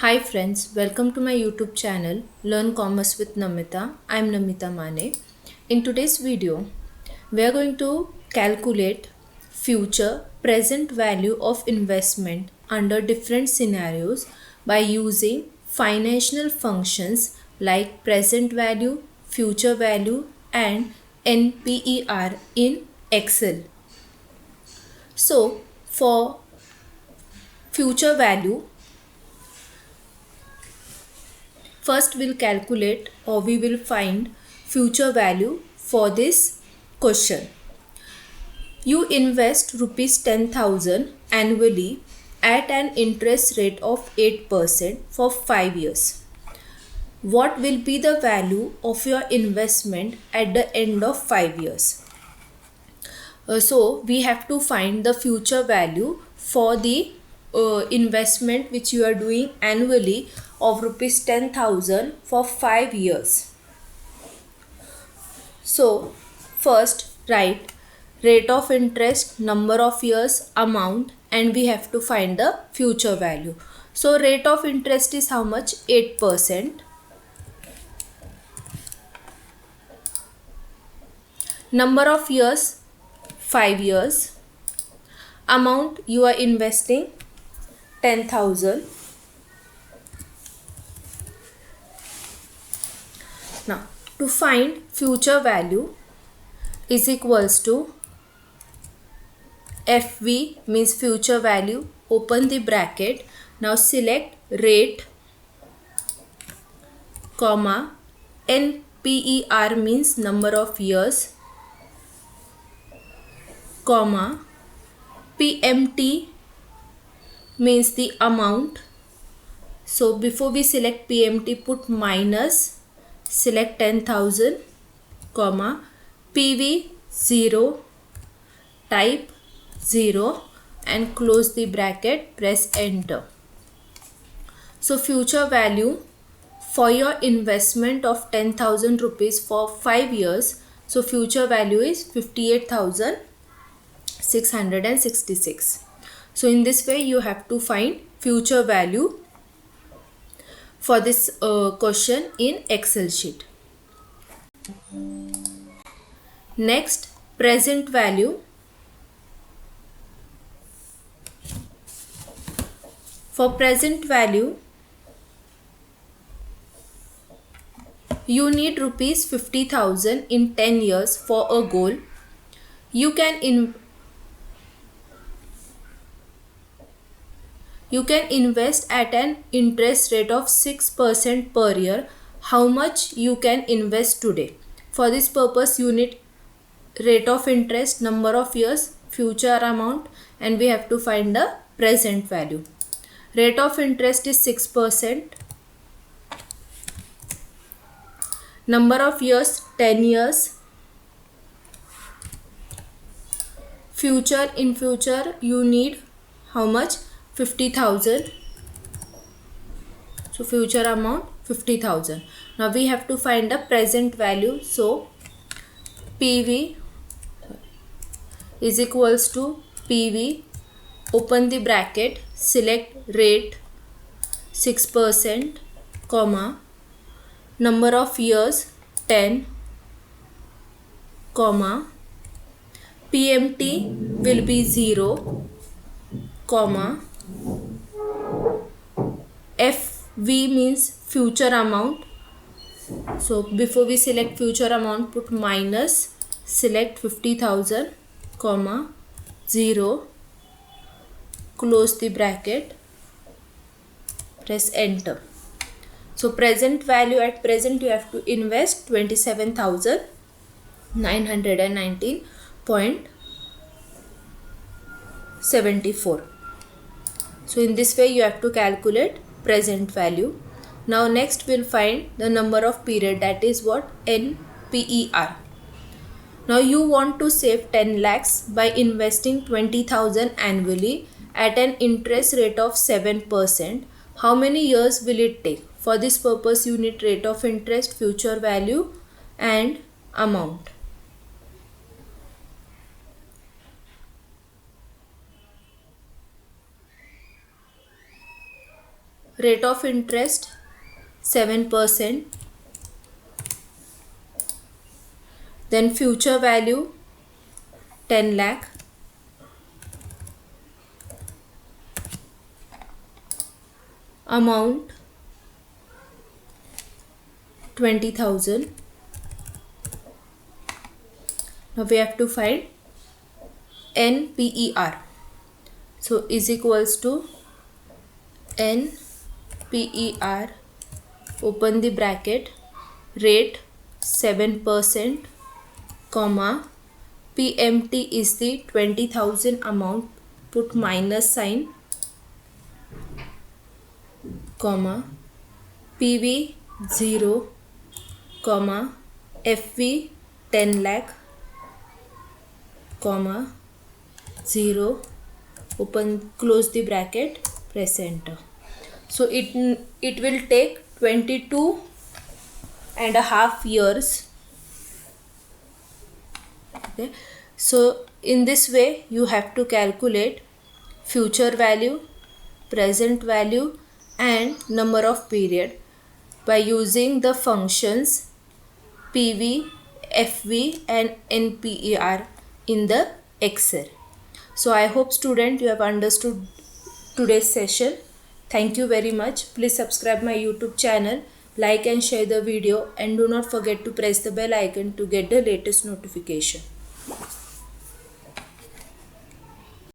Hi friends, welcome to my YouTube channel Learn Commerce with Namita. I am Namita Mane. In today's video, we are going to calculate future present value of investment under different scenarios by using financial functions like present value, future value and NPER in Excel. So, for future value, first we'll calculate or we will find future value for this question. You invest rupees 10,000 annually at an interest rate of 8% for 5 years. What will be the value of your investment at the end of 5 years? So we have to find the future value for the investment which you are doing annually of rupees 10,000 for 5 years. So first write rate of interest, number of years, amount, and we have to find the future value. So rate of interest is how much? 8%. Number of years, 5 years. Amount you are investing 10,000. Now to find future value is equals to FV means future value, open the bracket. Now select rate, comma, NPER means number of years, comma, PMT means the amount. So before we select PMT, put minus, select 10,000, comma, PV 0, type 0 and close the bracket, press enter. So future value for your investment of 10,000 rupees for 5 years, so future value is 58,666. So in this way you have to find future value for this question in Excel sheet. Next, present value. For present value, you need rupees 50,000 in 10 years for a goal. You can invest at an interest rate of 6% per year. How much you can invest today? For this purpose, you need rate of interest, number of years, future amount, and we have to find the present value. Rate of interest is 6%. Number of years 10 years. Future, in future you need how much? 50,000. So future amount 50,000. Now we have to find the present value. So PV is equals to PV, open the bracket, select rate 6%, comma, number of years 10, comma, PMT will be 0, comma, FV means future amount. So before we select future amount, put minus, select 50,000, comma, 0, close the bracket, press enter. So present value, at present you have to invest 27,919.74. So in this way you have to calculate present value. Now next we'll find the number of period, that is what? NPER. Now you want to save 10 lakhs by investing 20,000 annually at an interest rate of 7%. How many years will it take? For this purpose you need rate of interest, future value and amount. rate of interest 7%, then future value 10 lakh, amount 20,000. Now we have to find NPER. So is equals to NPER, open the bracket, rate 7%, comma, PMT is the 20,000 amount, put minus sign, comma, PV 0, comma, FV 10 lakh, comma, 0, open, close the bracket, press enter. So it will take 22.5 years. Okay, so in this way you have to calculate future value, present value and number of period by using the functions PV, FV and NPER in the Excel. So I hope student you have understood today's session. Thank you very much. Please subscribe my YouTube channel, like and share the video, and do not forget to press the bell icon to get the latest notification.